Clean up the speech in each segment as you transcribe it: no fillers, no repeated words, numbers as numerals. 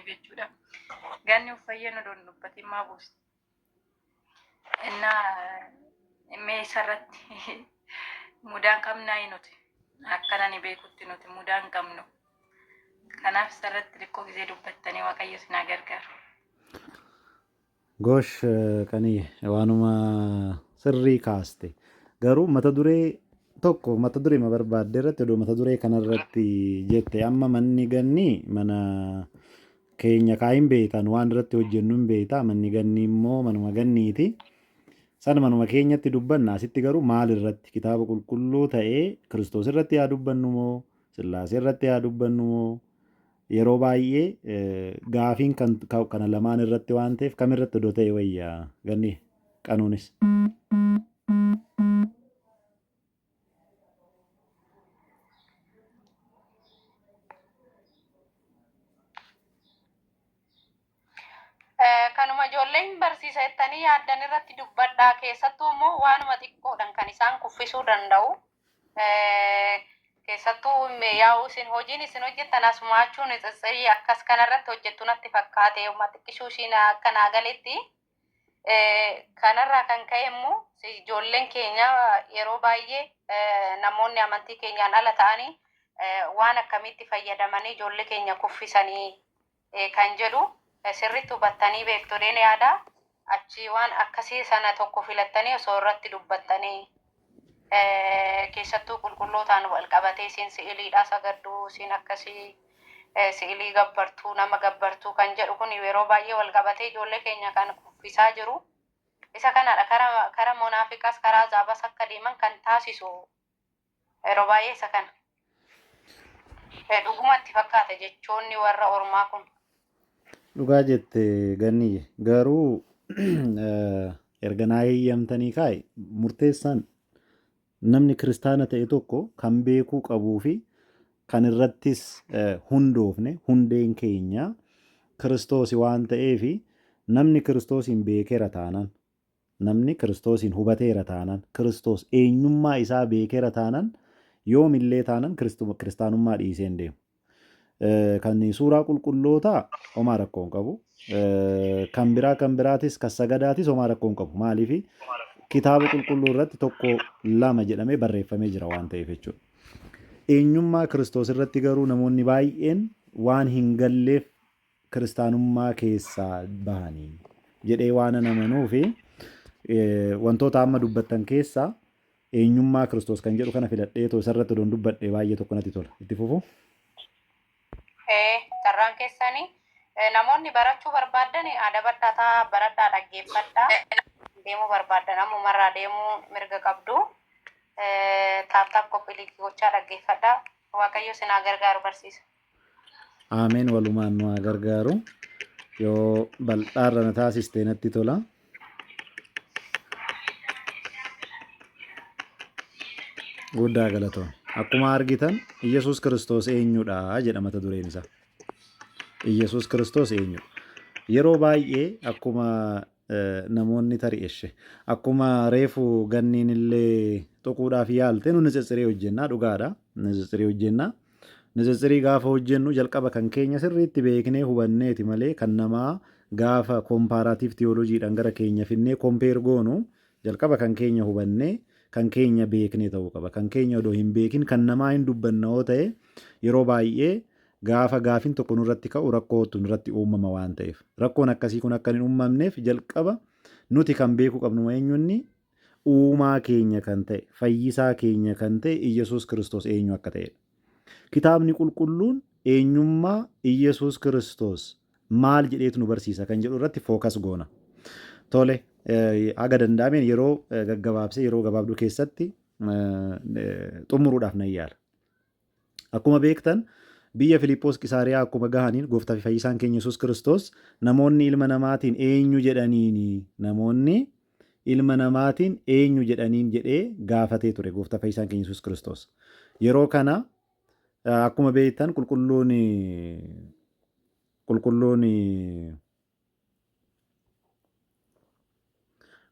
jechuudha. Ganni uffayyanu dondubbatiin maa buusti. Innaa mee isarratti mudaan qabnaa nuti akkana ni beekutti nuti mudaan qabnu. Kanaaf isarratti xiqqoo gisee dubbattanii Waaqayyo isin haa gargaaru. Gosh kanii waanuma sirrii kaaste garuu mata duree tokko mata duree ma barbaadde irratti odoo mata duree kanarratti jette amma manni gannii mana keenya kaayin beetan waan irratti hojjennu hin beekta manni gannii immoo manuma ganniiti sana manuma keenyatti dubbanna asitti garuu maal irratti kitaaba qulqulluu ta'ee Kiristoos irratti yaa dubbannu moo Sillaasee irratti yaa dubbannu moo yeroo baay'ee gaafiin kana lamaan irratti waan ta'eef kamirratti odoo ta'e wayyaa ganni qanuunis. Kanuma ijoolleen barsiisa jettanii yaaddan irratti dubbadhaa keessattuu immoo waanuma xiqqoodhaan kan isaan kuffisuu danda'u. Keessattuu yaa'u isin hojiin isin hojjettan asumaachuun tsitsii akkas kanarratti hojjettu natti fakkaate yommuu xiqqishuu ishiin akka naa galetti kanarraa kan ka'e immoo ijoolleen keenya yeroo baay'ee namoonni amantii keenyaan ala ta'anii waan akkamitti fayyadamanii ijoollee keenya kuffisanii kan jedhu sirriitti hubattanii beektoleen yaada achi waan akkasii sana tokko filattanii osoo irratti dubbattanii keessattuu qulqullootaan wal qabatee isin si'iliidhaa sagadduu isin akkasii si'ilii gabbartuu nama gabbartuu kan jedhu kun yeroo baay'ee wal qabatee ijoollee keenya kan kuffisaa jiru. Isa kanadha kara munaafiqaas karaa zaabas akka deeman kan taasisu yeroo baay'ee isa kana. Dhugumatti fakkaata jechoonni warra ormaa kun. Dhugaa jette ganni garuu erga naa eeyyamtanii kaa'e murteessaan namni kiristaana ta'e tokko kan beekuu qabuu fi kan irrattis hundoofne hundeen keenya Kiristoos waan ta'eef namni Kiristoosiin beekeera taanaan namni Kiristoosiin hubateera taanaan Kiristoos eenyummaa isaa beekeera taanaan yoomillee taanaan kiristaanummaa dhiisee hin deemu. Kan suuraa qulqullootaa homaa rakkoo hin qabu. Kan biraatis kan sagadaatis homaa rakkoo hin qabu. Maaliif kitaaba qulqulluu irratti tokko lama jedhamee barreeffamee jira waan ta'eef jechuudha. Eenyummaa Kiristoos irratti garuu namoonni baay'een waan hin galleef kiristaanummaa keessaa bahanii jedhee waan amanuu fi wantoota amma dubbattan keessaa eenyummaa Kiristoos kan jedhu kana filadhee isarratti odoon dubbadhee baay'ee tokko natti tola. Itti fufu. Carraan keessanii namoonni barachuu barbaadan adabadhataa baradhaa dhaggeeffadhaa. Deemuu barbaadan ammumarraa deemuu mirga qabdu. Taaptaap qophii gochaa dhaggeeffadhaa. Waaqayyo isin haa gargaaru barsiisa. Ameen walumaan nu haa gargaaru. Yoo bal'aarra na taasistee natti tola. Guddaa galatoon. Akkuma argitan Iyyasuus Kiristoos eenyudha jedha mata dureen isaa. Iyyasuus Kiristoos eenyudha. Yeroo baay'ee akkuma namoonni tari'eshe akkuma reefu ganniin illee tuquudhaaf yaalte nu nitsitsiree hojjennaa dhugaadha. Nitsitsiree hojjennaa. Nitsitsirii gaafa hojjennu jalqaba kan keenya sirriitti beeknee hubanneeti malee kan namaa gaafa koompaaraatiif tiyooloojiidhaan gara keenya finnee kompeer goonu jalqaba kan keenya hubannee kan keenya beeknee ta'uu qaba. Kan keenya odoo hin beekin kan namaa hin dubbanna yoo ta'e yeroo baay'ee gaafa gaafiin tokko nurratti ka'u rakkootu nurratti uumama waan ta'eef rakkoon akkasii kun akka hin uumamneef jalqaba nuti kan beekuu qabnu eenyunni uumaa keenya kan ta'e fayyisaa keenya kan ta'e Iyyasuus Kiristoos eenyu akka ta'edha. Kitaabni qulqulluun eenyummaa Iyyasuus Kiristoos maal jedheetu nu barsiisa kan jedhu irratti fookas goona. Tole haga danda'ameen yeroo gaggabaabsee yeroo gabaabduu keessatti xumuruudhaaf nan yaala. Akkuma beektan biyya Filiippoos Qisaariyaa akkuma gahaniin gooftaa fi fayyisaan keenya Yesuus Kiristoos namoonni ilma namaatiin eenyu jedhaniin jedhee gaafatee ture gooftaa fayyisaan keenya Yesuus Kiristoos. Yeroo kana akkuma beektan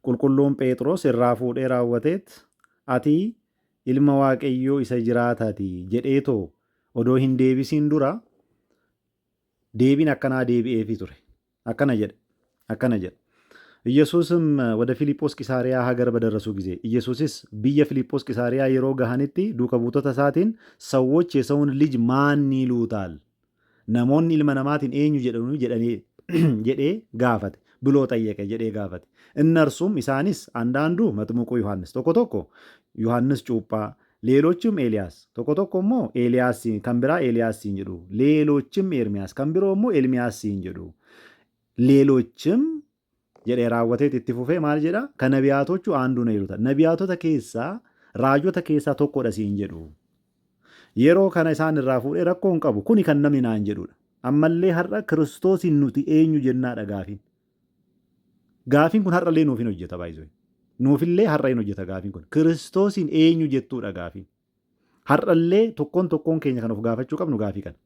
qulqulluun Phexros irraa fuudhee raawwateet ati ilma Waaqayyoo isa jiraataati jedheetoo odoo hin deebisiin dura deebiin akkanaa deebi'eefii ture. akkana jedhe ኢየሱስም ወደ ፊልጶስ ቂሳሪያ ሀገር በደረሱ ጊዜ ኢየሱስስ ብየ ፊልጶስ ቂሳሪያ የሮ ገሃኒቲ ዱከ ቡቶተ ሳቲን ሰዎች የሰውን ልጅ ማን ይሉታል ነሞን ኢልመ ነማቲን ኤኙ ጀደኑ ጀዴ ጋፈት ብሎ ጠየቀ ጀዴ ጋፈት እነርሱም ኢሳኒስ አንዳንዱ መጥምቁ ዮሐንስ ቶኮ ቶኮ ዮሐንስ ጩጳ ሌሎችም ኤልያስ ቶኮ ቶኮሞ ኤልያስ ከንብራ ኤልያስ ሲንጀዱ ሌሎችም ኤርሚያስ ከንብሮሞ ኤልሚያስ ሲንጀዱ ሌሎችም jedhee raawwateet itti fufee maal jedha ka nabiyaatochu aandu na ይሉታል ነቢያቶተ keessaa raajota keessaa tokkodha siin jedhu yeroo kana isaan irraa fuudhee rakkoo hin qabu kuni kan namni naan jedhudha ammallee har'a kiristoosin nuti eenyu jennaadha gaafiin kun har'allee nuuf hin hojjeta baay'isoo nuufillee har'a hin hojjeta gaafiin kun kiristoosin eenyu jettuudha gaafiin har'allee tokkoon keenya kan of gaafachuu qabnu gaafii kana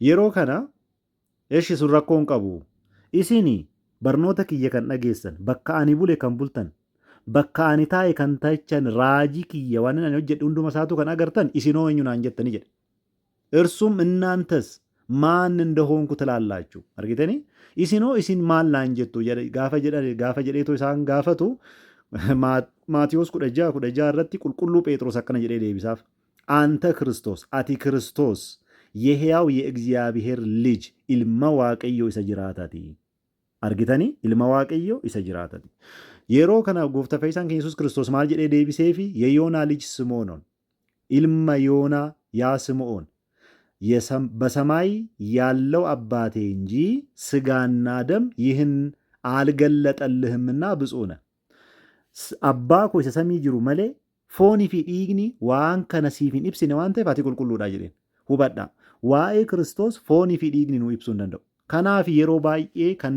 yeroo kana eeshi sun rakkoo hin qabu isinii barnoota kiyya kan dhageessan bakka ani bule kan bultan bakka ani taa'e kan taa'ichan raajii kiyya waan ani hojjedhe hunduma isaatu kan agartan isinoo eenyu naan jettani jedhe እርሱም እናንተስ ማን እንደሆንኩ ትላላችሁ አርጊተኒ isin maal naan jettu gaafa jedheeto isaan gaafatu ማቴዎስ 16 irratti qulqulluu ጴጥሮስ akkana jedhee deebisaaf አንተ ክርስቶስ ati ክርስቶስ የሕያው የእግዚአብሔር ልጅ ilma waaqayyoo isa jiraataati argitanii ilma waaqayyoo isa jiraatati yeroo kana gooftaa fayyisaan keenya Yesuus Kiristoos maal jedhee deebiseefi የዮና ልጅ ስምዖን ilma ዮና ያ ስምዖን በሰማይ ያለው አባቴ እንጂ ስጋና ደም ይህን አልገለጠልህምና ብፁዕ ነህ አባ ኮ isa samii jiru malee foonii fi dhiigni waan kana siif hin ibsine waan ta'eef ati qulqulluudha jedheen hubadhaa waa'ee Kiristoos foonii fi dhiigni nu ibsuu hin danda'u kanaaf yeroo baay'ee kan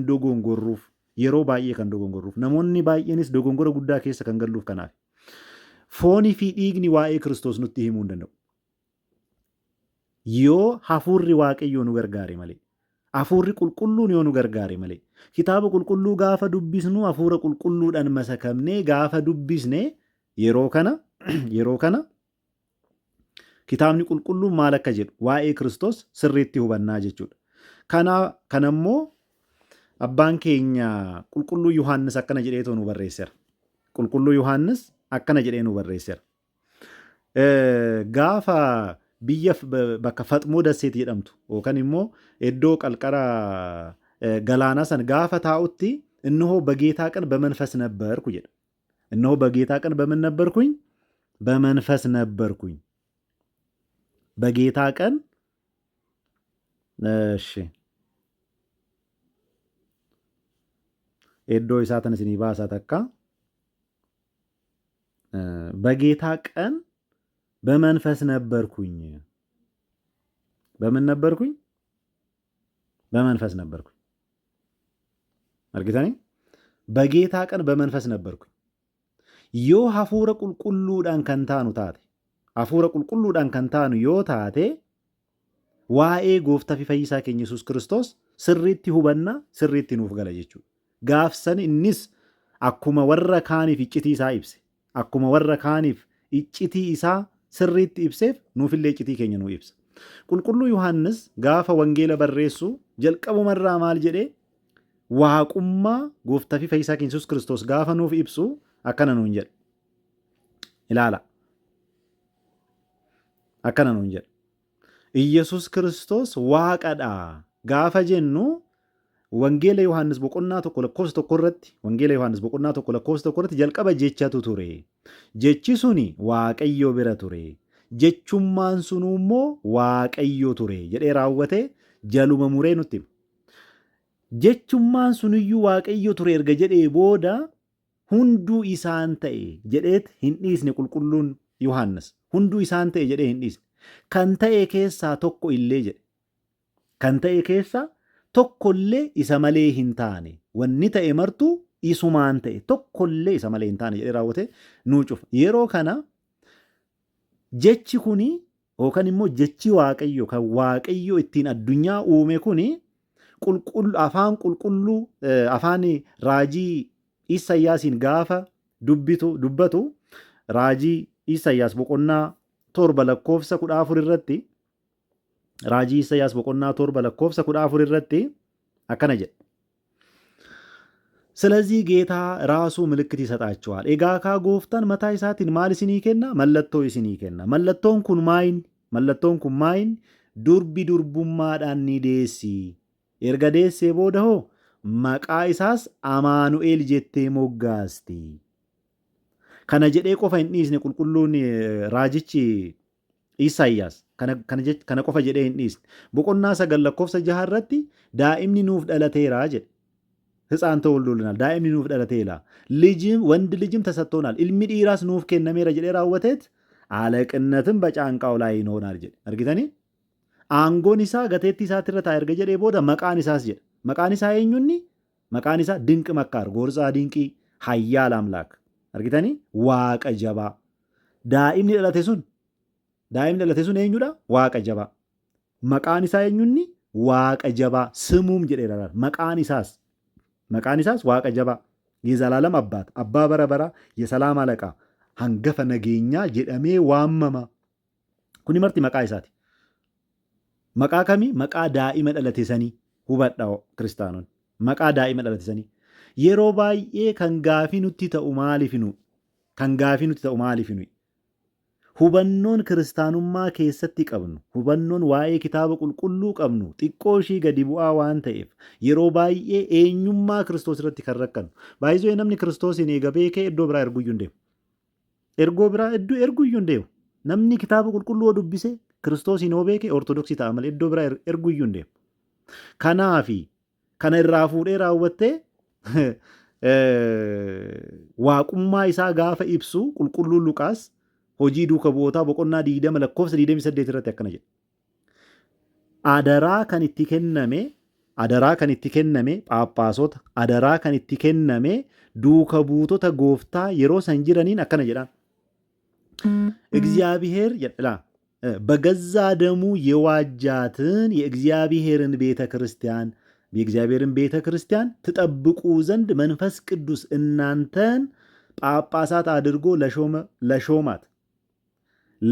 dogongorruuf namoonni baay'eenis dogongora guddaa keessa kan galluuf kanaaf foonii fi dhiigni waa'ee Kiristoos nutti himuu hin danda'u yoo hafuurri waaqayyoo nu gargaare malee hafuurri qulqulluun yoo nu gargaare malee kitaaba qulqulluu gaafa dubbisnu hafuura qulqulluudhaan masakamnee gaafa dubbisne yeroo kana kitaabni qulqulluun maal akka jedhu waa'ee Kiristoos sirriitti hubannaa jechuudha. Kanammoo abbaan keenya qulqulluu Yohaannis akkana jedheetoo nu barreesseera. Qulqulluu Yohaannis akkana jedhee nu barreesseera. Gaafa biyya bakka Faxmoo Dasseet jedhamtu yookaan immoo iddoo qalqara galaanaa san gaafa taa'utti innoo በጌታ ቀን በመንፈስ ነበርኩ jedha. innoo በጌታ ቀን በምን ነበርኩኝ? በመንፈስ ነበርኩኝ. በጌታ ቀን እሺ eddoo isaatan isinii baasaa takka በጌታ ቀን በመንፈስ ነበርኩኝ. በምን ነበርኩኝ? በመንፈስ ነበርኩኝ. argitanii በጌታ ቀን በመንፈስ ነበርኩኝ. yoo hafuura qulqulluudhaan kan taanu taate hafuura qulqulluudhaan kan taanu yoo taate waa'ee gooftaa fi fayyisaa keenya Yesuus Kiristoos sirriitti hubannaa sirriitti nuuf gala jechuudha. Gaafsan innis akkuma warra kaaniif iccitii isaa ibse akkuma warra kaaniif iccitii isaa sirriitti ibseef nuufillee iccitii keenya nuu ibsa. Qulqulluu Yohaannis gaafa wangeela barreessu jalqabumarraa maal jedhee waaqummaa gooftaa fi fayyisaa keenya Yesuus Kiristoos gaafa nuuf ibsu akkana nuun jedha. ilaala akkana nuun jedha. Iyyasuus Kiristoos waaqadha gaafa jennu wangeela Yohaannis boqonnaa tokko lakkoofsa tokko irratti jalqaba jechatu ture. Jechi suni waaqayyo bira ture. Jechummaan sunummoo waaqayyo ture jedhee raawwate jaluma muree nutti hima. Jechummaan suniyyuu waaqayyo ture erga jedhee booda hunduu isaan ta'e jedheet hin dhiisne qulqulluun Yohaannis. Hunduu isaan ta'e jedhee hin dhiisne. Kan ta'e keessaa tokko illee jedhe. Kan ta'e keessaa tokkollee isa malee hin taane. Wanni ta'e martuu isumaan ta'e tokkollee isa malee hin taane jedhee raawwate nuu cufa. Yeroo kana jechi kuni yookaan immoo jechi waaqayyo kan waaqayyo ittiin addunyaa uume kuni afaan qulqulluu afaan raajii Isaayyaasiin gaafa dubbatu raajii Isaayyaas boqonnaa 7 lakkoofsa 14 irratti raajii Isaayyaas boqonnaa 7 lakkoofsa 14 irratti akkana jedha. ስለዚህ ጌታ ራሱ ምልክት ይሰጣቸዋል። ኤጋካ ጎፍታን መታ ኢሳቲን ማል ኢሲኒ ኬና መለቶ ኢሲኒ ኬና መለቶን ኩን ማይን ዱርቢ ዱርቡማadhaan ni deessi. Erga deessee booda hoo maqaa isaas Amaanu'eel jettee moggaasti. Kana jedhee qofa hin dhiisne qulqulluun raajichi Isaayyaas kana qofa jedhee hin dhiisne. Boqonnaa 9 lakkoofsa 6 irratti daa'imni nuuf dhalateera jedhe. ሕፃን ተወልዶልናል daa'imni nuuf dhalateera ወንድ ልጅም ተሰጥቶናል ilmi dhiiraas nuuf kennameera jedhee raawwateet አለቅነትም በጫንቃው ላይ ይሆናል jedhe argitanii aangoon isaa gateettii isaatti irra taa'e erga jedhee booda maqaan isaas jedhe maqaan isaa eenyunni maqaan isaa dinq makkaar goorsaa dinqii hayyaal amlaak argitanii waaqa jabaa daa'imni dhalate sun eenyudha waaqa jabaa maqaan isaa eenyunni waaqa jabaa ስሙም jedheera maqaan isaas waaqa jabaa የዘላለም አባት አባ በረበራ የሰላም አለቃ hangafa nageenyaa jedhamee waamama. Kuni marti maqaa isaati. Maqaa kamii? Maqaa daa'ima dhalate sanii hubadhaa kiristaanonni. Maqaa daa'ima dhalate sanii. Yeroo baay'ee kan gaafii nutti ta'u maaliif nu? Hubannoon kiristaanummaa keessatti qabnu, hubannoon waa'ee kitaaba qulqulluu qabnu, xiqqoo ishii gadi bu'aa waan ta'eef yeroo baay'ee eenyummaa Kiristoos irratti kan rakkannu. Baay'isoo namni Kiristoosiin eega beekee iddoo biraa erguyyuu hin deemu. Namni kitaaba qulqulluu dubbisee Kiristoosiin yoo beekee ortodoksii ta'a malee iddoo biraa erguyyuu hin deemu. Kanaafi kana irraa fuudhee raawwattee waaqummaa isaa gaafa ibsu qulqulluun Luqaas hojii duuka bu'ootaa boqonnaa 20 lakkoofsa 28 irratti akkana jedha. Adaraa kan itti kenname phaaphaasota, adaraa kan itti kenname duuka buutota gooftaa yeroo san jiraniin akkana jedhaan. እግዚአብሔር ይላል በገዛ ደሙ የዋጃትን የእግዚአብሔርን ቤተ ክርስቲያን ትጠብቁ ዘንድ መንፈስ ቅዱስ እናንተን ጳጳሳት አድርጎ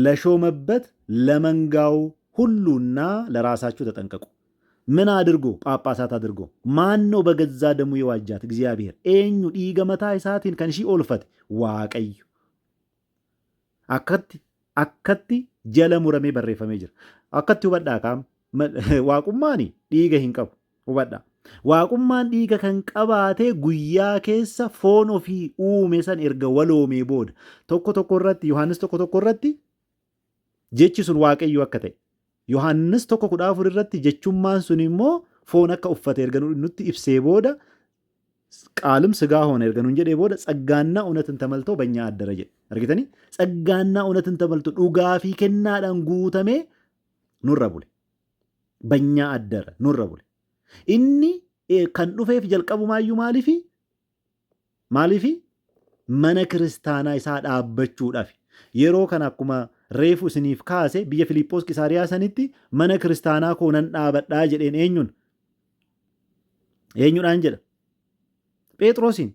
ለሾመበት ለመንጋው ሁሉና ለራሳችሁ ተጠንቀቁ። ምን አድርጎ? ጳጳሳት አድርጎ። ማን ነው በገዛ ደሙ የዋጃት? እግዚአብሔር። ኤኙ ዲገመታ ኢሳቲን ከንሺ ኦልፈት ዋቀዩ akkatti jala muramee barreeffamee jira. Akkatti hubadhaa kaam waaqummaani dhiiga hin qabu hubadhaa. Waaqummaan dhiiga kan qabaatee guyyaa keessa foon ofii uume san erga waloomee booda tokko irratti Yohaannis tokko irratti jechi sun waaqayyo akka ta'e Yohaannis 1:14 irratti jechummaan sun immoo foon akka uffate erga nutti ibsee booda ቃልም ስጋ ሆነ erga nuun jedhee booda ጸጋና እውነትን ተመልቶ በእኛ አደረ jedhe argitanii ጸጋና እውነትን ተመልቶ dhugaa fi kennaadhaan guutamee nurra bule በእኛ አደረ nurra bule inni kan dhufeef jalqabumaayyuu maaliifi mana kiristaanaa isaa dhaabbachuudhaaf yeroo kana akkuma reefu isiniif kaase biyya Filiiphoos Qisaariyaa sanitti mana kiristaanaa koo nan dhaabadhaa jedheen eenyudhaan jedha ጴጥሮሲን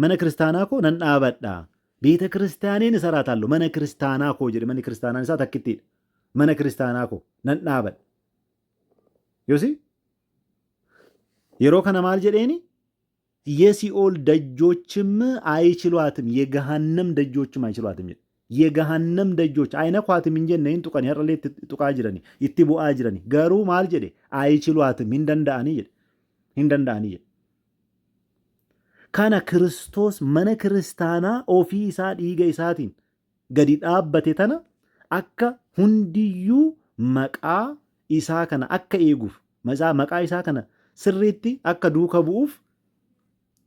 mana kiristaanaa koo nan dhaabadhaa ቤተ ክርስቲያኔን እሰራታለሁ mana kiristaanaa koo jedhe manni kiristaanaan isaa takkittiidha mana kiristaanaa koo nan dhaabadha yosi yeroo kana maal jedheeni የሲኦል ደጆችም አይችሏትም የገሃነም ደጆችም አይችሏትም jedhe የገሃነም ደጆች አይነኳትም እንጂ ነይን ጡቀን ያረሌ ጡቃ ጅረኒ itti bu'aa jirani garuu maal jedhe አይችሏትም hindanda'ani jedhe kana Kiristoos mana kiristaanaa ofii isaa dhiiga isaatiin gadi dhaabbate tana akka hundiyyuu maqaa isaa kana akka eeguuf maqaa isaa kana sirriitti akka duuka bu'uuf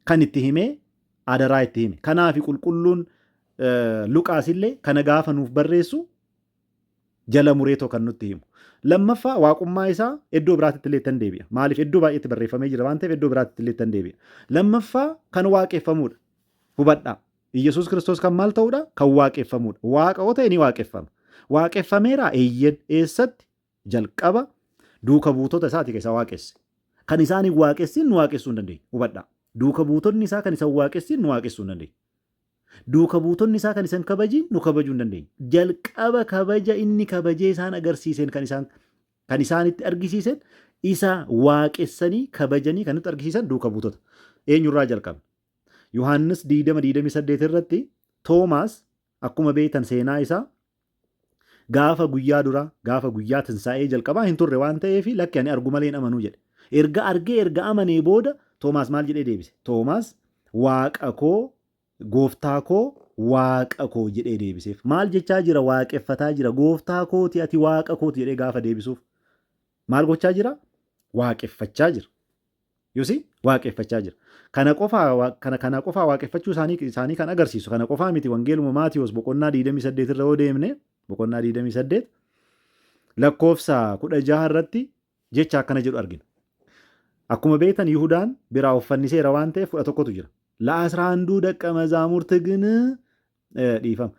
kan itti himee adaraa itti hime. Kanaafi qulqulluun Luqaas illee kana gaafa nuuf barreessu jala mureetoo kan nutti himu. Lammaffaa waaqummaa isaa iddoo biraatti illee tan deebi'a. Maaliif iddoo baay'eetti barreeffamee jira waan ta'eef iddoo biraatti illee tan deebi'a. Lammaffaa kan waaqeffamuudha. Hubadhaa. Iyyasuus Kiristoos kan maal ta'uudha? Kan waaqeffamuudha. Waaqa yoo ta'e ni waaqeffama. Waaqeffameera eeyyen eessatti jalqaba duuka buutota isaati keessa waaqesse. Kan isaan hin waaqessin nu waaqessuu hin dandeenye. Hubadhaa. Duuka buutonni isaa kan isaan waaqessin nu waaqessuu hin dandeenye. Duuka buutonni isaa kan isaan kabajiin nu kabajuu hin dandeenye. Jalqaba kabaja inni kabajee isaan agarsiiseen kan isaan kan isaanitti argisiisan isa waaqessanii kabajanii kan nutti argisiisan duuka buutota. Eenyurraa jalqaba? Yohaannis 20:28 irratti Toomaas akkuma beektan seenaa isaa gaafa guyyaa duraa gaafa guyyaa tinsaa'ee jalqabaa hin turre waan ta'eef lakki ani argu malee hin amanuu jedhe. Erga amanee booda Toomaas maal jedhee deebise? Toomaas waaqa koo gooftaa koo waaqa koo jedhee deebiseef. Maal jechaa jira? Waaqeffataa jira. Gooftaa kooti ati waaqa kooti jedhee gaafa deebisuuf maal gochaa jira? Waaqeffachaa jira. Yusi waaqeffachaa jira. Kana qofaa waaqeffachuu isaanii kan agarsiisu. Kana qofaa miti. Wangeeluma Maatiyos boqonnaa 28 irra yoo deemne boqonnaa 28 lakkoofsa 16 irratti jecha akkana jedhu argina. Akkuma beektan Yihudaan biraa uffanniseera waan ta'eef 11tu jira. ለ11 ደቀ መዛሙርት ግን ዲፈም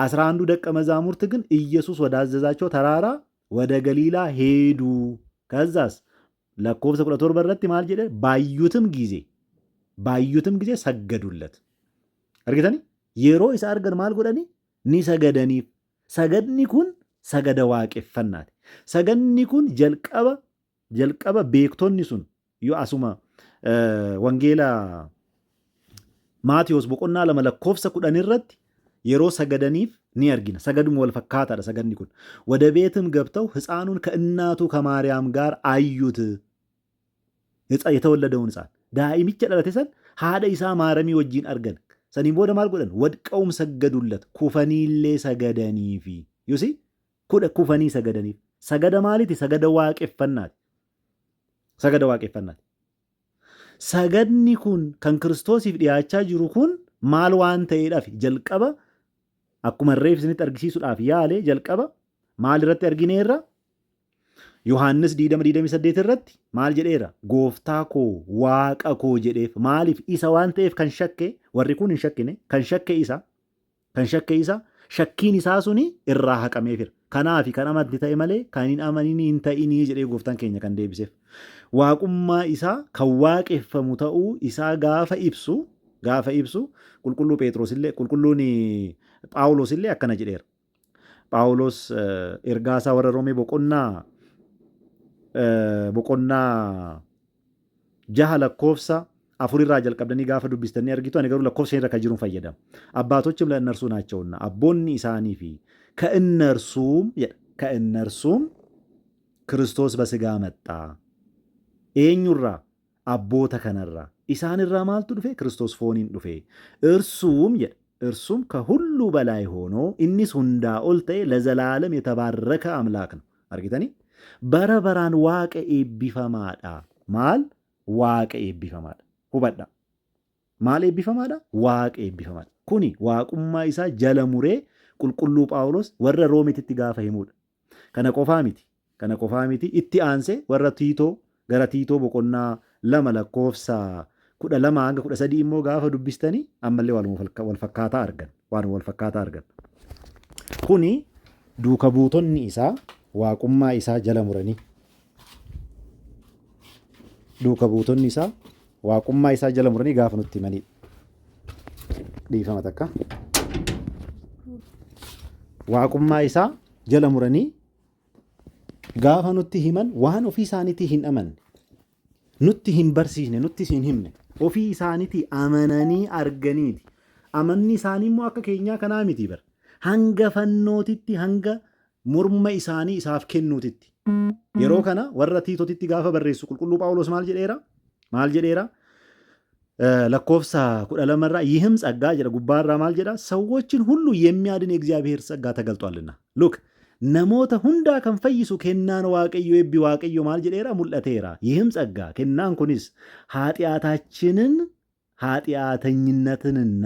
11 ደቀ መዛሙርት ግን ኢየሱስ ወዳዘዛቸው ተራራ ወደ ገሊላ ሄዱ። ከዛስ ለኮብሰ 14 በረት ማል ጀደ ባዩትም ጊዜ ሰገዱለት። አርገተኒ የሮ ኢሳ አርገን ማል ጎደኒ ኒ ሰገደኒ ሰገድኒ ኩን ሰገደ waaqeffannati ሰገድኒ ኩን ጀልቀበ ቤክቶኒ ሱን ዮ አሱማ ወንጌላ Maatiyos boqonnaa 2 lakkoofsa 10 irratti yeroo sagadaniif ni argina. Sagaduma wal fakkaataadha sagadni kun. ወደ ቤትም ገብተው ሕፃኑን ከእናቱ ከማርያም ጋር አዩት። የተወለደውን ሕፃን ዳኢሚcha dhalate san haadha isaa maaramii wajjin argan. Saniin booda maal godhan? Wadqa'um saggaduullat kufaniillee sagadaniifi. Yusi kufanii sagadaniif. Sagada maaliti? Sagada waaqeffannaati. Sagada waaqeffannaati. Sagadni kun kan Kiristoosiif dhiyaachaa jiru kun maal waan ta'eedhaaf jalqaba akkuma reefsinitti argisiisuudhaaf yaale jalqaba maal irratti argineerra? Yohaannis 20:28 irratti maal jedheera? Gooftaa koo waaqa koo jedheef. Maaliif? Isa waan ta'eef kan shakke warri kun hin shakkine kan shakke isa shakkiin isaa suni irraa haqameefira. Kanaafi kan amanti ta'e malee kan hin amanin hin ta'inii jedhee gooftaan keenya kan deebiseef. Waaqummaa isaa kan waaqeffamu ta'uu isaa gaafa ibsu qulqulluu Phexros illee qulqulluun Phaawulos illee akkana jedheera. Phaawulos ergaasaa warra Roomee boqonnaa 6 lakkoofsa 4 irraa jalqabdanii gaafa dubbistanii argitu. Ani garuu lakkoofsa irra kan jiruun fayyadama. አባቶችም ለእነርሱ ናቸውና አቦኒ ኢሳኒፊ ከእነርሱም ክርስቶስ በስጋ መጣ። eenyurra abboota kanarra isaanirraa maaltu dhufe? Kiristoos fooniin dhufe. እርሱም ከሁሉ በላይ ሆኖ ኢኒስ hundaa ol ta'e ለዘላለም የተባረከ አምላክ ነው። አርጊተኒ በረበራን ዋቀ ኤቢፈማዳ ማል ዋቀ ኤቢፈማዳ ሁበዳ ማል ኤቢፈማዳ ዋቀ ኤቢፈማዳ ኩኒ ዋቁማ ኢሳ ጀለሙሬ ቁልቁሉ ጳውሎስ ወረ ሮሜቲtti gaafa himuudha. Kana qofaa miti itti aansee warra Tiitoo gara Tiitoo boqonnaa 2 lakkoofsa 12 hanga 13 immoo gaafa dubbistanii ammallee waan wal fakkaataa argan. Kuni duuka buutonni isaa waaqummaa isaa jala muranii gaafa nutti himanidha. Dhiifama takka. Waaqummaa isaa jala muranii gaafa nutti himan waan ofii isaaniitii hin amanne, nutti hin barsiisne, nutti hin himne, ofii isaaniitii amananii arganiiti. Amanni isaanii immoo akka keenyaa kanaa miti bara. Hanga fannootitti, hanga morma isaanii isaaf kennuutitti. Yeroo kana warra Tiitotitti gaafa barreessu qulqulluu Phaawulos maal jedheera? lakkoofsa 12 irraa ይህም ጸጋ jedha gubbaarraa maal jedha? ሰዎችን ሁሉ የሚያድን የእግዚአብሔር ጸጋ ተገልጧልና. ሉክ namoota hundaa kan fayyisu kennaan waaqayyo eebbi waaqayyo maal jedheera? Mul'ateera. ይህም ጸጋ kennaan kunis ኃጢአተኝነትንና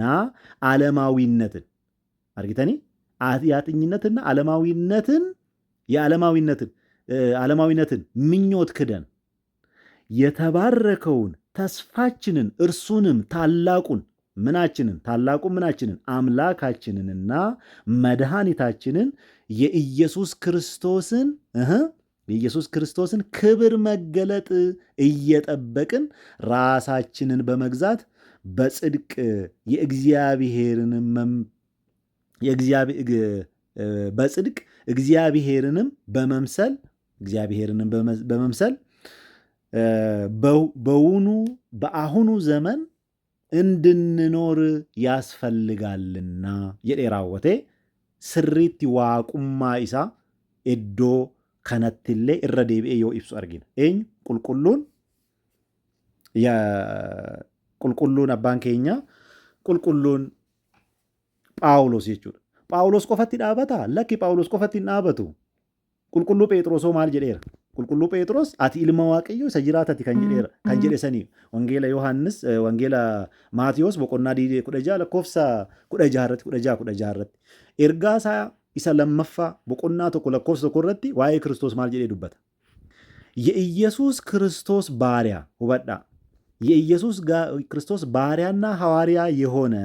ዓለማዊነትን አርጊተኒ ኃጢአተኝነትና ዓለማዊነትን ምኞት ክደን የተባረከውን ተስፋችንን እርሱንም ታላቁን ምናችንን አምላካችንንና መድኃኒታችንን የኢየሱስ ክርስቶስን ክብር መገለጥ እየጠበቅን ራሳችንን በመግዛት በጽድቅ እግዚአብሔርንም በመምሰል እግዚአብሔርን በመምሰል በአሁኑ ዘመን እንድንኖር ያስፈልጋልና jedhee raawwate sirriitti waaqummaa isaa iddoo kanattillee irra deebi'ee yoo ibsu argina. Eenyu qulqulluun abbaan keenya qulqulluun Phaawulos jechuudha. Phaawulos qofatti dhaabataa? Lakki Phaawulos qofatti hin dhaabatu. Qulqulluu Phexrosoo maal jedheera? Qulqulluu Phexros ati ilma waaqayyoo isa jiraatati kan jedhe sanii wangeela Yohaannis wangeela Maatiyos boqonnaa 16 lakkoofsa 16 irratti ergaa isaa isa lammaffaa boqonnaa tokko lakkoofsa tokko irratti waa'ee Kiristoos maal jedhee dubbata? የኢየሱስ ክርስቶስ ባሪያ ውበዳ የኢየሱስ ክርስቶስ ባሪያና ሐዋርያ የሆነ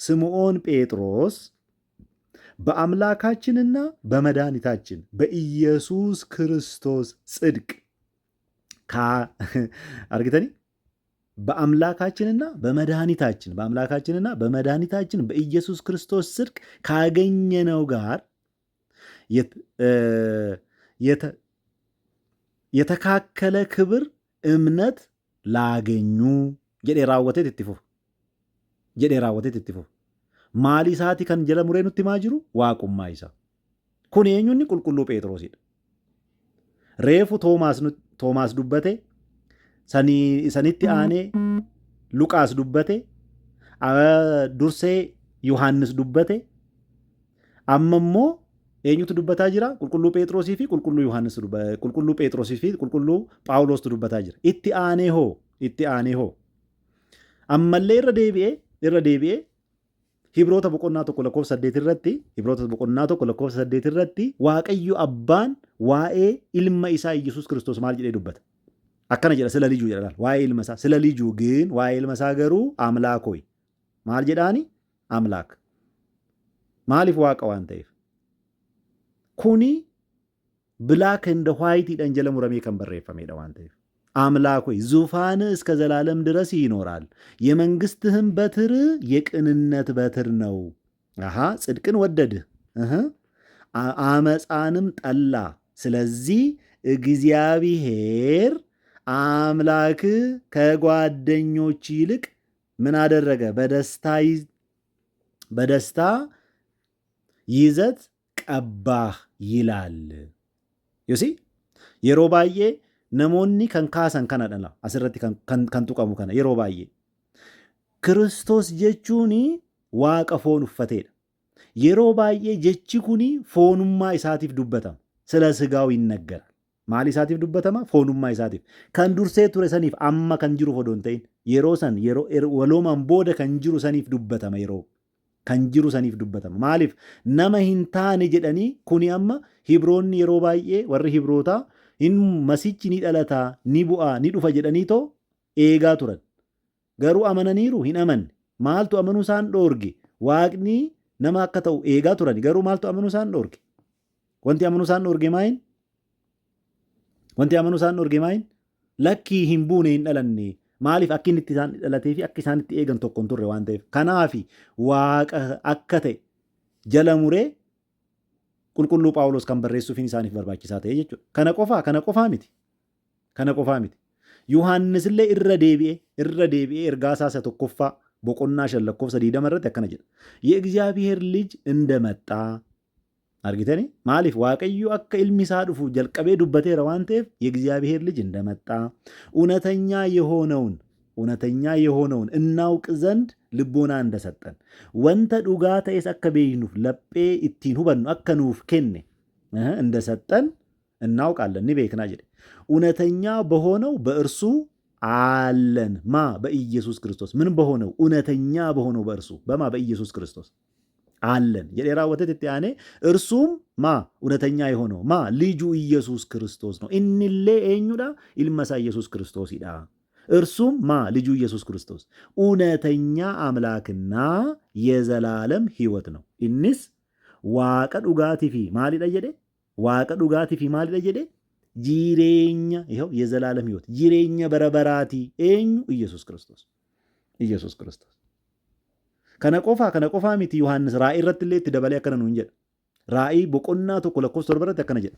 ስምዖን ጴጥሮስ በአምላካችንና በመድኃኒታችን በኢየሱስ ክርስቶስ ጽድቅ አርግተኒ በአምላካችንና በመድኃኒታችን በኢየሱስ ክርስቶስ ጽድቅ ካገኘነው ጋር የተካከለ ክብር እምነት ላገኙ jedhee raawwatee itti fufu. Maali isaati kan jala muree nutti himaa jiru? Waaqummaa isaa. Kun eenyunni? Qulqulluu Phexrosidha. Reefu Toomaas dubbate, sanitti aanee Luqaas dubbate, dursee Yohaannis dubbate, amma immoo eenyutu dubbataa jira? Qulqulluu Phexrosii fi qulqulluu Yohaannis qulqulluu Phexrosii fi qulqulluu Phaawulostu dubbataa jira. Itti aanee hoo ammallee irra deebi'ee Hibroota boqonnaa tokko lakkoofsa 8 irratti Waaqayyo Abbaan waa'ee ilma isaa Iyyasuus Kiristoos maal jedhee dubbata? Akkana jedha, sila lijuu jedha. Waa'ee ilma isaa sila lijuu ግን waa'ee ilma isaa garuu አምላክ ሆይ maal jedhaani? አምላክ maaliif waaqa waan ta'eef kuni ብላክ እንደ ዋይቲidhaan jala muramee kan barreeffamedha waan ta'eef አምላክ ሆይ ዙፋን እስከ ዘላለም ድረስ ይኖራል፣ የመንግስትህም በትር የቅንነት በትር ነው። ጽድቅን ወደድህ አመፃንም ጠላ። ስለዚህ እግዚአብሔር አምላክ ከጓደኞች ይልቅ ምን አደረገ? በደስታ ይዘት ቀባህ ይላል። ዮሲ yeroo baay'ee namoonni kan kaasan kanadha. Asirratti kan tuqamu kana yeroo baay'ee Kiristoos jechuun waaqa foon uffateedha. Yeroo baay'ee jechi kun foonummaa isaatiif dubbatama. Sila ስጋው ይነገራል. Maal isaatiif dubbatama? Foonummaa isaatiif. Kan dursee ture saniif amma kan jiru odoo hin ta'in yeroo san waloomaan booda kan jiru saniif dubbatama. Yeroo kan jiru saniif dubbatama. Maaliif nama hin taane jedhanii kuni amma Hibroonni yeroo baay'ee warri Hibrootaa hin masichi ni dhalataa ni bu'aa ni dhufa jedhanii too eegaa turan. Garuu amananiiru hin amanne. Maaltu amanuu isaan dhoorge? Waaqni nama akka ta'u eegaa turan. Garuu maaltu amanuu isaan dhoorge? Wanti amanuu isaan dhoorge maayin? Lakkii hin buune hin dhalanne. Maaliif akka inni itti isaan dhalatee fi akka isaan itti eegan tokko hin turre waan ta'eef. Kanaaf waaqa akka ta'e jala muree qulqulluu Phaawulos kan barreessuufiin isaaniif barbaachisaa ta'e jechuudha. Kana qofaa miti. Yohaannis illee irra deebi'ee ergaa isaa tokkoffaa boqonnaa 5 lakkoofsa 20 irratti akkana jedha. የእግዚአብሔር ልጅ እንደመጣ አርጊተኒ ማሊፍ waaqayyo akka ilmi isaa dhufu jalqabee dubbateera waan ta'eef የእግዚአብሔር ልጅ እንደመጣ እውነተኛ የሆነውን እናውቅ ዘንድ ልቦና እንደሰጠን ወንተ ዱጋ ta'es akka beeknuuf laphee ittiin hubannu akka nuuf kenne እንደሰጠን እናውቃለን ni beekna jedhe እውነተኛ በሆነው በእርሱ አለን በኢየሱስ ክርስቶስ ምን በሆነው እውነተኛ በሆነው በእርሱ በኢየሱስ ክርስቶስ አለን jedhee raawwatetti aanee እርሱም እውነተኛ የሆነው ልጁ ኢየሱስ ክርስቶስ ነው innillee eenyudha ilma isaa ኢየሱስ ክርስቶስidha እርሱም ልጁ ኢየሱስ ክርስቶስ እውነተኛ አምላክና የዘላለም ሕይወት ነው innis waaqa dhugaatii fi maalidha jedhe jireenya ይኸው የዘላለም ሕይወት jireenya bara baraatii eenyu ኢየሱስ ክርስቶስ kana qofaa miti Yohaannis raa'ii irratti illee itti dabalee akkana nuun jedha. Raa'ii boqonnaa tokko lakkoofsa 7 irratti akkana jedha.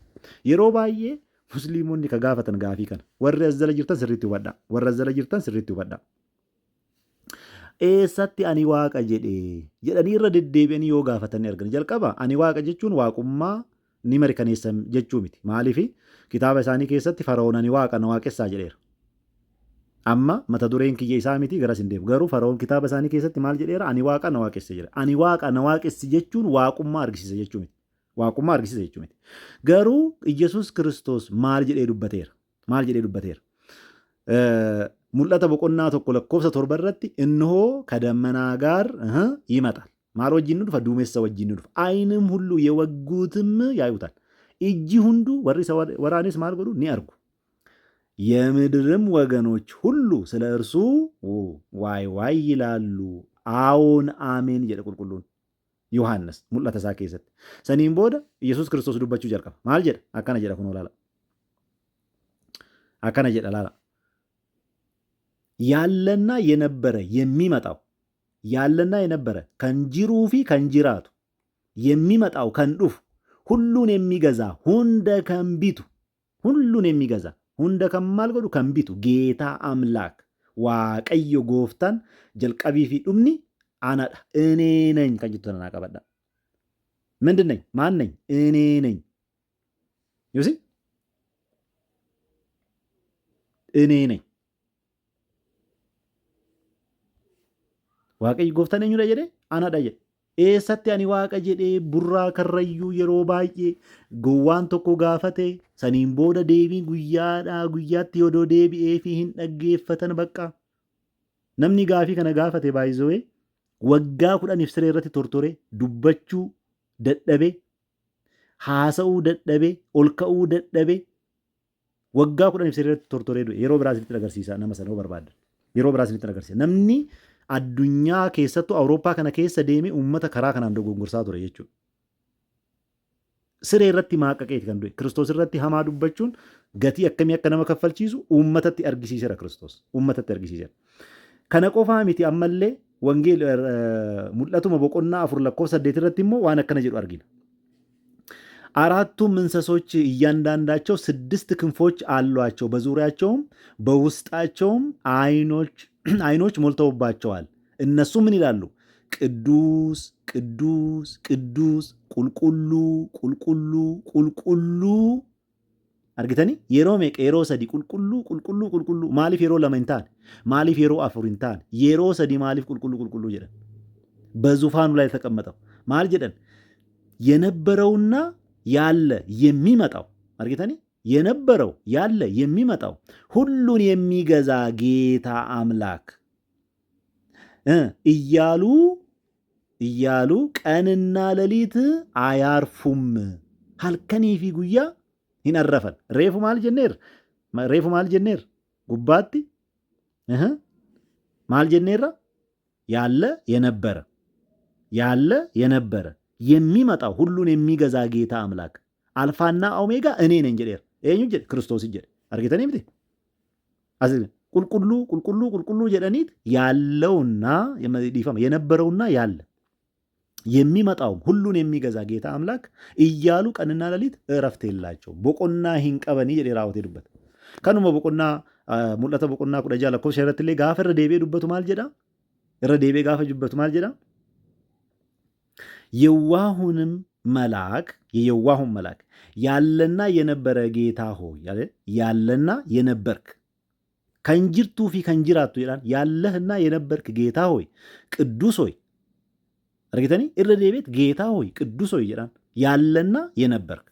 Yeroo baay'ee musliimonni ka gaafatan gaafii kana warri as jala jirtan sirriitti hubadhaa warri as jala jirtan sirriitti hubadhaa. Eessatti ani waaqa jedhanii irra deddeebi'anii yoo gaafatanii argan jalqaba ani waaqa jechuun waaqummaa ni mirkaneessan jechuu miti. Maaliif kitaaba isaanii keessatti Fara'oon ani waaqa na waaqessaa jedheera. Amma mata dureen kiyya isaa miti garas hin deemu. Garuu Fara'oon kitaaba isaanii keessatti maal jedheera ani waaqa na waaqesse jedha. Ani waaqa na waaqessi jechuun waaqummaa argisiisa jechuu miti. Waaqummaa argisiisa jechuu miti. Garuu Iyyasuus Kiristoos maal jedhee dubbateera? Maal jedhee dubbateera? Mul'ata boqonnaa tokko lakkoofsa 7 irratti innoo ከደመና ጋር ይመጣል ማል ወጅን ዱፋ ዱሜሳ ወጅን ዱፋ አይንም ሁሉ የወጉትም ያዩታል እጂ ሁንዱ ወሪሰ ወራኔስ ማል ጎዱ ኒ አርጉ የምድርም ወገኖች ሁሉ ስለ እርሱ ዋይ ዋይ ይላሉ አዎን አሜን የደቁልቁሉን ዮሐንስ mul'ata isaa keessatti saniin booda ኢየሱስ ክርስቶስ dubbachuu jalqaba maal jedha akkana jedha kun olaala akkana jedha laala ያለና የነበረ የሚመጣው ያለና የነበረ ከንጅሩ ፊ ከንጅራቱ የሚመጣው ከንዱፍ ሁሉን የሚገዛ ሁንደ ከንቢቱ ሁሉን የሚገዛ ሁንደ ከማልጎዱ ከንቢቱ ጌታ አምላክ ዋቀዮ ጎፍታን ጀልቀቢ ፊ ዱምኒ አናዳ እኔ ነኝ ከጅቱ ተናቀበዳ ምንድን ነኝ ማን ነኝ እኔ ነኝ ዩሲ እኔ ነኝ waaqayyo gooftaan eenyudha jedhee anaadha jedhe eessatti ani waaqa jedhee burraa karrayyuu yeroo baay'ee gowwaan tokko gaafate saniin booda deebii guyyaatti yoo deebi'ee fi hin dhaggeeffatan bakka namni gaafii kana gaafate baay'isoo waggaa 10 siree irratti tortore dubbachuu dadhabe haasa'uu dadhabe ol ka'uu dadhabe waggaa 10 siree irratti tortore yeroo biraasinitti agarsiisa nama sana barbaada yeroo biraasinitti agarsiisa namni addunyaa keessattuu awurooppaa kana keessa deeme uummata karaa kanaan dogongorsaa ture jechuudha. Siree irratti maaqaqeeti kan du'e Kiristoos irratti hamaa dubbachuun gatii akkamii akka nama kaffalchiisu uummatatti argisiiseera Kiristoos uummatatti argisiiseera. Kana qofaa miti ammallee wangeela mul'atuma boqonnaa 4 lakkoofsa 8 irratti immoo waan akkana jedhu argina. አራቱም እንስሶች እያንዳንዳቸው 6 ክንፎች አሏቸው በዙሪያቸውም በውስጣቸውም አይኖች ሞልተውባቸዋል እነሱ ምን ይላሉ ቅዱስ ቅዱስ ቅዱስ ቁልቁሉ ቁልቁሉ ቁልቁሉ አርግተኒ የሮሜ ቀሮ ሰዲ ቁልቁሉ ቁልቁሉ ቁልቁሉ ማሊፍ የሮ ለመንታን ማሊፍ የሮ አፍሪንታን የሮ ሰዲ ማሊፍ ቁልቁሉ ቁልቁሉ ይላል በዙፋኑ ላይ ተቀመጠው ማል ጀደን የነበረውና ያለ የሚመጣው አርግተኒ የነበረው ያለ የሚመጣው ሁሉን የሚገዛ ጌታ አምላክ እያሉ ቀንና ሌሊት አያርፉም halkanii fi guyyaa hin arrafan reefu maal jenneer gubbaatti maal jenneerra ያለ የነበረ የሚመጣው ሁሉን የሚገዛ ጌታ አምላክ አልፋና ኦሜጋ እኔ ነኝ ጀደር ኤኙ ጀደ ክርስቶስ ጀደ አርገተኔ ምት አዚ ቁልቁሉ ጀደኒት ያለውና የዲፋም የነበረውና ያለ የሚመጣው ሁሉን የሚገዛ ጌታ አምላክ እያሉ ቀንና ሌሊት እረፍት የላቸው ቦቆና ሂንቀበኒ ጀደራውት ሄዱበት ከኑመ ቦቆና ሙለተ ቦቆና ቁደጃ ለኮ ሸረትሌ ጋፈረ ዴቤ ዱበቱ ማል ጀዳ ረዴቤ ጋፈ ጁበቱ ማል ጀዳ የዋሁን መልአክ ያለና የነበረ ጌታ ሆይ ያለና የነበርክ ከንጅርቱ ፊ ከንጅራቱ ይላል ያለህና የነበርክ ጌታ ሆይ ቅዱስ ሆይ አርገተኒ እረዴቤት ጌታ ሆይ ቅዱስ ሆይ ይላል ያለና የነበርክ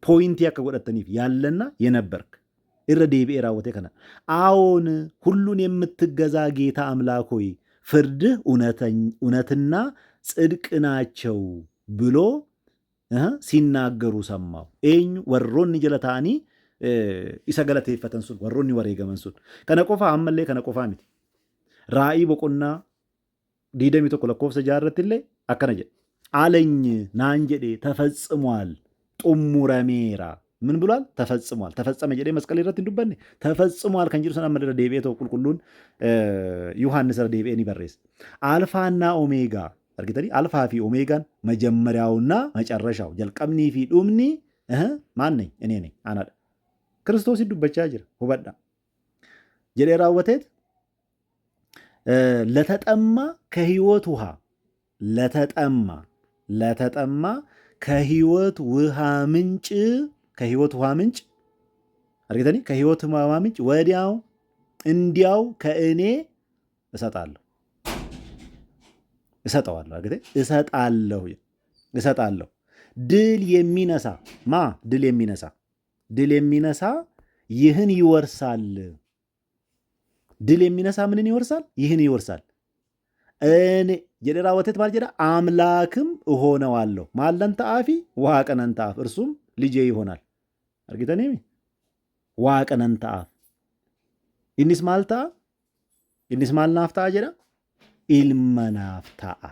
ፖይንት ያከጎደተኒ ያለና የነበርክ እረዴቤ ራወቴ ከና አዎን ሁሉን የምትገዛ ጌታ አምላክ ሆይ ፍርድህ እውነትና ጽድቅ ናቸው ብሎ ሲናገሩ ሰማው ኤኝ ወሮን ጀለታኒ ኢሰገለተ ይፈተንሱን ወሮን ወሬገመንሱን ከነቆፋ አመለ ከነቆፋ ሚት ራኢ በቆና ዲደሚ ተኮለኮፍሰ ጃረትለ አከነጀ አለኝ ናንጀዴ ተፈጽሟል ጡሙረሜራ ምን ብሏል ተፈጽሟል ተፈጸመ ጀዴ መስቀል ይረት እንዱበኔ ተፈጽሟል ከንጅሩ ሰና መደረ ዴቤቶ ቁልቁሉን ዮሐንስ ረዴቤኒ በሬስ አልፋና ኦሜጋ አርገተኒ አልፋ ፊ ኦሜጋን መጀመሪያውና መጨረሻው ጀልቀምኒ ፊ ዱምኒ ማን ነኝ እኔ ነኝ አናዳ Kiristoos dubbachaa jira hubadha jedhee raawwateet ለተጠማ ከህይወት ውሃ ለተጠማ ከህይወት ውሃ ምንጭ አርገተኒ ከህይወት ውሃ ምንጭ ወዲያው እንዲያው ከእኔ እሰጠዋለሁ አርገተ እሰጣለሁ ድል የሚነሳ ይህን ይወርሳል። ድል የሚነሳ ምንን ይወርሳል? ይህን ይወርሳል። እኔ jedhe raawwateet maal jedha አምላክም እሆነዋለሁ ማለን ተአፊ ዋቀነን ተአፍ እርሱም ልጄ ይሆናል። አርጊተኒ ዋቀነን ተአፍ ኢንስ ማልታ ኢንስ ማልናፍታ jedha ilmanaafta'a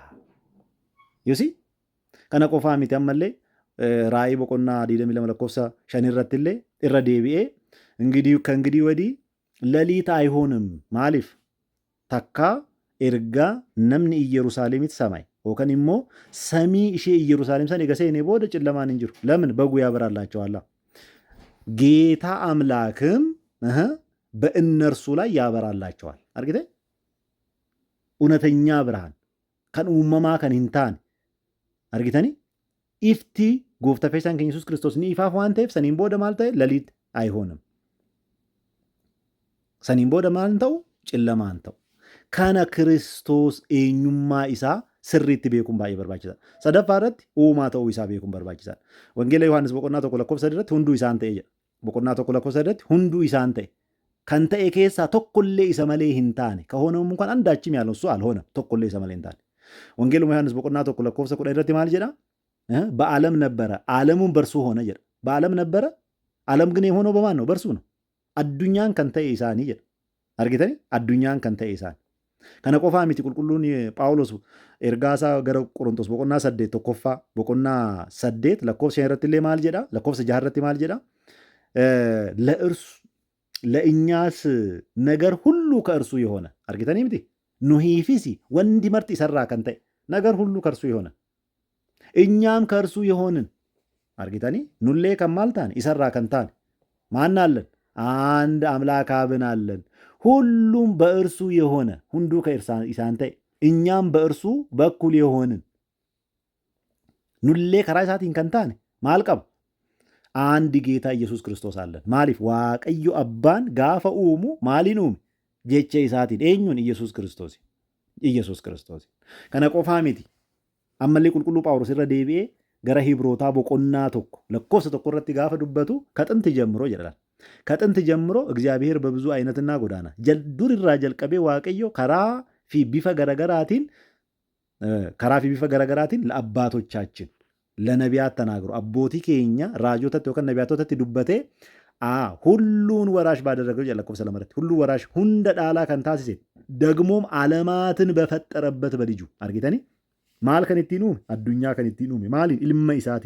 yusi kana qofaa miti ammallee raayii boqonnaa 22 lakkoofsa 5 irrattillee irra deebi'ee ከእንግዲህ ወዲህ ሌሊት አይሆንም ማሊፍ ተካ ኤርጋ ነምን ኢየሩሳሌሚት ሰማይ ወከን ኢሞ ሰሚ እሺ ኢየሩሳሌም ሰን ገሰ እኔ ቦደ ጨለማን እንጅሩ ለምን በጉ ያበራላቸዋል። ጌታ አምላክም በእነርሱ ላይ ያበራላቸዋል። አርግተ እውነተኛ ብርሃን ከን ኡመማ ከን ሂንታን አርግተኒ ኢፍቲ ጎፍተ ፈይሳን ከኢየሱስ ክርስቶስ ኒ ኢፋፍ ዋንቴፍ ሰኒን ቦደ ማልተ ሌሊት አይሆንም ሰኒን ቦደ ማንተው ጨለማንተው ከነ ክርስቶስ ኤኙማ ኢሳ ስሪት ቤኩን ባይ በርባችታል ሰደፋረት ኡማተው ኢሳ ቤኩን በርባችታል ወንጌል ዮሐንስ በቆና ተኮለኮፍ ሰደረት ሁንዱ ኢሳንተ እየ በቆና ተኮለኮፍ ሰደረት ሁንዱ ኢሳንተ ከንተ ኤኬሳ ተኮሌ ኢሰመሌ ሂንታኔ ከሆነውም እንኳን አንዳችም ያለው እሱ አልሆነም። ተኮሌ ኢሰመሌ ሂንታኔ ወንጌል ዮሐንስ በቆና ተኮለኮፍ ሰቆዳ ይረት ማል ጀዳ በዓለም ነበረ ዓለሙን በርሱ ሆነ ጀዳ በዓለም ነበረ ዓለም ግን የሆነው በማን ነው? በርሱ ነው። አዱኛን ከንተ ኢሳኒ ጀዳ አርጊተኒ አዱኛን ከንተ ኢሳኒ ከነ ቆፋ ሚቲ ቁልቁሉን ጳውሎስ ኤርጋሳ ገረ ቆሮንቶስ በቆና ሰዴት ተኮፋ በቆና ሰዴት ለኮፍ ሸረትሌ ማል ጀዳ ለኮፍ ሰጃረት ማል ጀዳ ለእርሱ ለእኛስ ነገር ሁሉ ከእርሱ የሆነ አርጊተኒ ሚቲ ኑሂፊሲ ወንዲ መርጥ ይሰራ ከንተ ነገር ሁሉ ከእርሱ የሆነ እኛም ከእርሱ የሆንን አርጊተኒ ኑሌ ከማልታን ይሰራ ከንታን ማን አለን? አንድ አምላክ አብን አለን። ሁሉም በእርሱ የሆነ ሁንዱ ከኢሳንተ እኛም በእርሱ በኩል የሆንን ኑሌ ከራይሳቲን ከንታን ማልቀብ አንድ ጌታ ኢየሱስ ክርስቶስ አለን። ማሊፍ ዋቀዩ አባን ጋፈ ኡሙ ማሊኑም ጀቼ ኢሳቲን ኤኙን ኢየሱስ ክርስቶስ ከነ ቆፋ ሚቲ አመሌ ቁልቁሉ ጳውሎስ ይረ ዴቢኤ ገረ ሂብሮታ በቆና ቶኮ ለኮስ ተቆረጥ ጋፈ ዱበቱ ከጥንት ጀምሮ ይላል። ከጥንት ጀምሮ እግዚአብሔር በብዙ አይነትና ጎዳና ጀልዱር ራጀል ቀቤ ዋቀዮ ከራ ፊ ቢፈ ገረገራቲን ለአባቶቻችን ለነቢያት ተናግሮ አቦቲ ኬኛ ራጆተት ወከ ነቢያቶተት ዱበቴ ሁሉን ወራሽ ባደረገው ጀለኮ ሰለመረት ሁሉ ወራሽ ሁንደ ዳላ ከንታሲሴ ደግሞም ዓለማትን በፈጠረበት በልጁ አርጊተኒ ማል ከንቲኑ አዱኛ ከንቲኑ ማል ኢልመ ኢሳቲ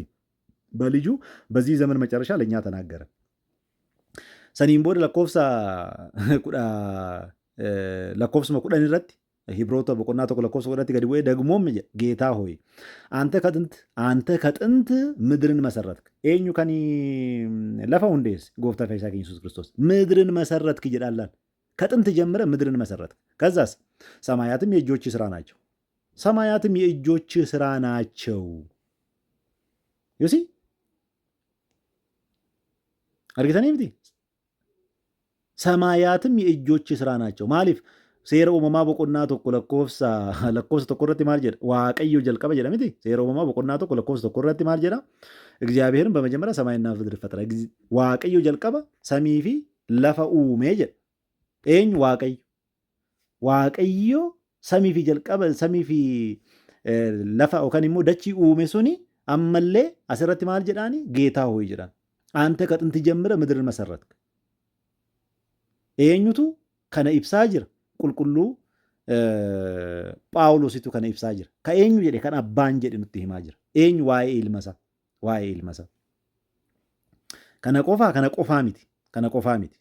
በልጁ በዚህ ዘመን መጨረሻ ለኛ ተናገረ። ሰኒን ቦድ ለኮፍስ መቁደን ረት ሂብሮቶ በቆና ተቆ ለኮፍስ ወደት ገድቦ ደግሞም ጌታ ሆይ አንተ ከጥንት ምድርን መሰረትክ ኤኙ ከኒ ለፈው እንዴስ ጎፍታ ፈይሳ ኢየሱስ ክርስቶስ ምድርን መሰረትክ ይላል። ከጥንት ጀምረ ምድርን መሰረትክ። ከዛስ ሰማያትም የእጆች ስራ ናቸው። ዩሲ አርጊተኒ ምቲ ሰማያትም የእጆች ስራ ናቸው። ማሊፍ ሴረ ኡመማ በቆና ቶኮ ለኮፍስ ተቆረጥ ማል ጀዳ ዋቀዩ ጀልቀበ ጀዳ ምቲ ሴረ ኡመማ በቆና ቶኮ ለኮፍስ ተቆረጥ ማል ጀዳ እግዚአብሔርን በመጀመሪያ ሰማይና ምድር ፈጠረ። ዋቀዩ ጀልቀበ ሰሚፊ ለፈ ኡሜ ጀዳ ኤኝ ዋቀዩ ሰሚፊ ጀልቀበ ሰሚፊ ለፈ ኦከኒሞ ደቺ ኡሜ ሱኒ አመሌ አስረት ማል ጀዳኒ ጌታ ሆይ ጀዳ አንተ ከጥንት ጀምረ ምድርን መሰረትክ። ኤኙቱ ከነ ኢብሳ ጅር ቁልቁሉ ጳውሎሲቱ ከነ ኢብሳ ጅር ከኤኙ ጀዴ ከነ አባን ጀዴ ኑት ሂማ ጅር ኤኙ ዋይ ኢልመሳ ከነ ቆፋ ሚቲ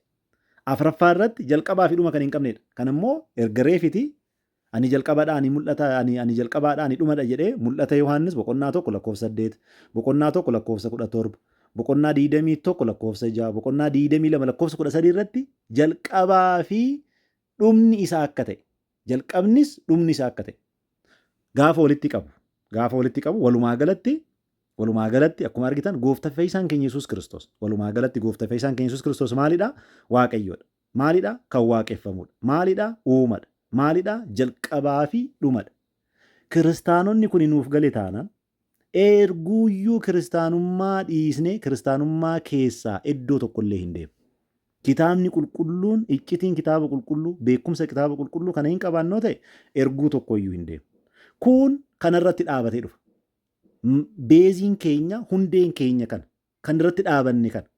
አፍረፋረት ጀልቀባ ፊዱማ ከነ እንቀምኔ ከነሞ ኤርገሬ ፊቲ አኒ ጀልቀባዳ አኒ ሙልጣታ አኒ ጀልቀባዳ አኒ ዱመዳ ጀዴ ሙልጣታ ዮሐንስ በቆናቶ ኩለኮፍ ሰዴት በቆናቶ ኩለኮፍ ሰቁዳ ቶርብ boqonnaa 21 lakkoofsa 6 boqonnaa 22 lakkoofsa 13 irratti jalqabaa fi dhumni isaa akka ta'e jalqabnis dhumni isaa akka ta'e gaafa walitti qabu walumaa galatti akkuma argitan gooftaa fayyisaan keenya Yesuus Kiristoos walumaa galatti gooftaa fayyisaan keenya Yesuus Kiristoos maalidha? Waaqayyoodha. Maalidha? Kan waaqeffamudha. Maalidha? Uumadha. Maalidha? Jalqabaa fi dhumadha. Kiristaanonni kun nuuf gale taanaan erguuyyuu kiristaanummaa dhiisnee kiristaanummaa keessaa iddoo tokkollee hin deemu. Kitaabni qulqulluun iccitiin kitaaba qulqulluu beekumsa kitaaba qulqulluu kana hin qabaannoo ta'e erguu tokkoyyuu hin deemu. Kun kanarratti dhaabatee dhufa. Beeziin keenya hundeen keenya kan irratti dhaabanne kana.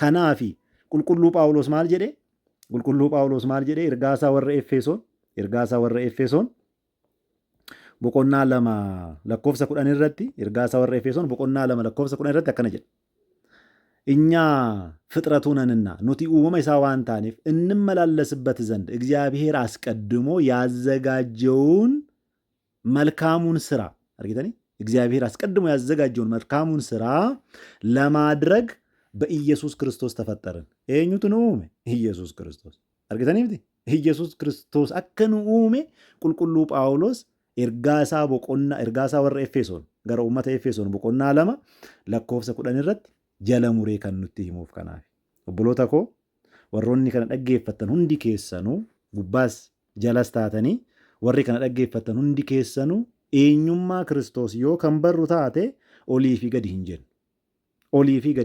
Kanaafi qulqulluu Phaawulos maal jedhee? Qulqulluu Phaawulos maal jedhee? Ergaasaa warra Efesoon boqonnaa 2 lakkoofsa 10 irratti ergaasaa warra Efesoon boqonnaa 2 lakkoofsa 10 irratti akkana jedha. እኛ ፍጥረቱ ነንና ኑቲ ኡመማ ይሳዋን ታኒፍ እንመላለስበት ዘንድ እግዚአብሔር አስቀድሞ ያዘጋጀውን መልካሙን ስራ አርጊተኒ እግዚአብሔር አስቀድሞ ያዘጋጀውን መልካሙን ስራ ለማድረግ በኢየሱስ ክርስቶስ ተፈጠርን። እኙቱ ነው ኢየሱስ ክርስቶስ አርጊተኒ ኢየሱስ ክርስቶስ አከኑ ኡሜ ቁልቁሉ ጳውሎስ ኤርጋሳ ወረ ኤፌሶን ገረ ኡመተ ኤፌሶን ቦቆና ለማ ለኮፍሰ ኩዳን ይረት jala muree kan nutti himuuf kanaaf obboloota koo warroonni kana dhaggeeffatan hundi keessanuu gubbaas jalas taatanii warri kana dhaggeeffatan hundi keessanuu eenyummaa Kiristoos yoo kan barru taate olii fi gadi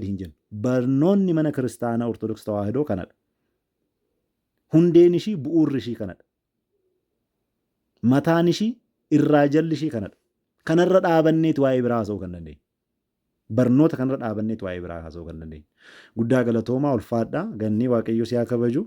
hin jennu. Barnoonni mana kiristaanaa Ortodoksii Tawaahidoo kanadha. Hundeen ishii bu'uurri ishii kanadha. Mataan ishii irraa jalli ishii kanadha. Kanarra dhaabanneeti waa'ee biraa haasa'uu kan dandeenyu. Barnoota kanarra dhaabanneeti waa'ee biraa haasa'uu kan dandeenyu. Guddaa galatoomaa ulfaadhaa gannii Waaqayyo si haa kabaju.